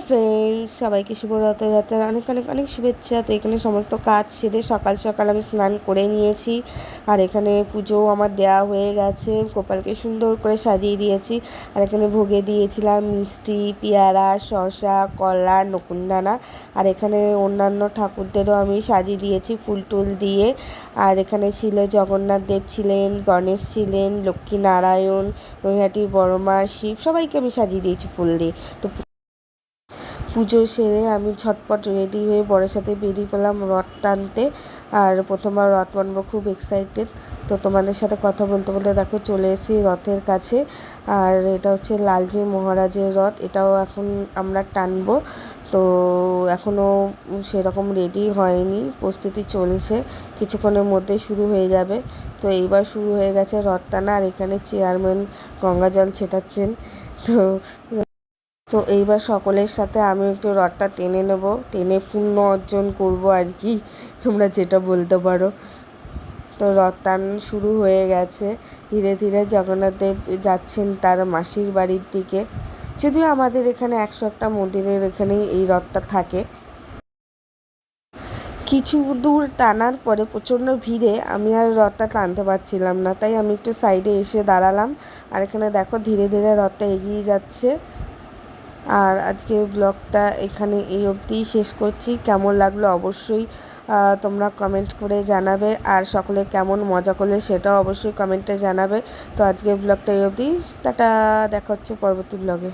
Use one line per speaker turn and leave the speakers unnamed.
Friends, সবাইকে শুভ রথযাত্রার অনেক অনেক অনেক শুভেচ্ছা। তো এখানে সমস্ত কাজ সেরে সকাল সকাল আমি স্নান করে নিয়েছি, আর এখানে পুজোও আমার দেওয়া হয়ে গেছে। গোপালকে সুন্দর করে সাজিয়ে দিয়েছি, আর এখানে ভোগে দিয়েছিলাম মিষ্টি, পেয়ারা, শসা, কলা, নকুনদানা, আর এখানে অন্যান্য ঠাকুরদেরও আমি সাজিয়ে দিয়েছি ফুল টুল দিয়ে। আর এখানে ছিল জগন্নাথ দেব ছিলেন, গণেশ ছিলেন, লক্ষ্মীনারায়ণ, নৈহাটির বড়মা, শিব, সবাইকে আমি সাজিয়ে দিয়েছি ফুল দিয়ে। তো পুজো সেরে আমি ঝটপট রেডি হয়ে বরের সাথে বেরিয়ে পড়লাম রথ টানতে। আর প্রথমবার রথ টানবো, খুব এক্সাইটেড। তো তোমাদের সাথে কথা বলতে বলতে দেখো চলে এসেছি রথের কাছে। আর এটা হচ্ছে লালজি মহারাজের রথ, এটাও এখন আমরা টানবো। তো এখনও সেরকম রেডি হয়নি, প্রস্তুতি চলছে, কিছুক্ষণের মধ্যেই শুরু হয়ে যাবে। তো এইবার শুরু হয়ে গেছে রথ টানা, আর এখানে চেয়ারম্যান গঙ্গা জল ছেটাচ্ছেন। তো তো এইবার সকলের সাথে আমি একটু রথটা টেনে নেব, টেনে পুণ্য অর্জন করব আর কি, তোমরা যেটা বলতে পারো। তো রথ টান শুরু হয়ে গেছে, ধীরে ধীরে জগন্নাথ দেব যাচ্ছেন তার মাসির বাড়ির দিকে। যদিও আমাদের এখানে 101টা মন্দিরের এখানেই এই রথটা থাকে। কিছু দূর টানার পরে প্রচণ্ড ভিড়ে আমি আর রথটা টানতে পারছিলাম না, তাই আমি একটু সাইডে এসে দাঁড়ালাম। আর এখানে দেখো ধীরে ধীরে রথটা এগিয়ে যাচ্ছে। আর আজকে ব্লগটা এখানে এই অবধিই শেষ করছি। কেমন লাগলো অবশ্যই তোমরা কমেন্ট করে জানাবে, আর সকলে কেমন মজা করলে সেটাও অবশ্যই কমেন্টে জানাবে। তো আজকের ব্লগটা এই অবধি, টাটা, দেখা হচ্ছে পরবর্তী ব্লগে।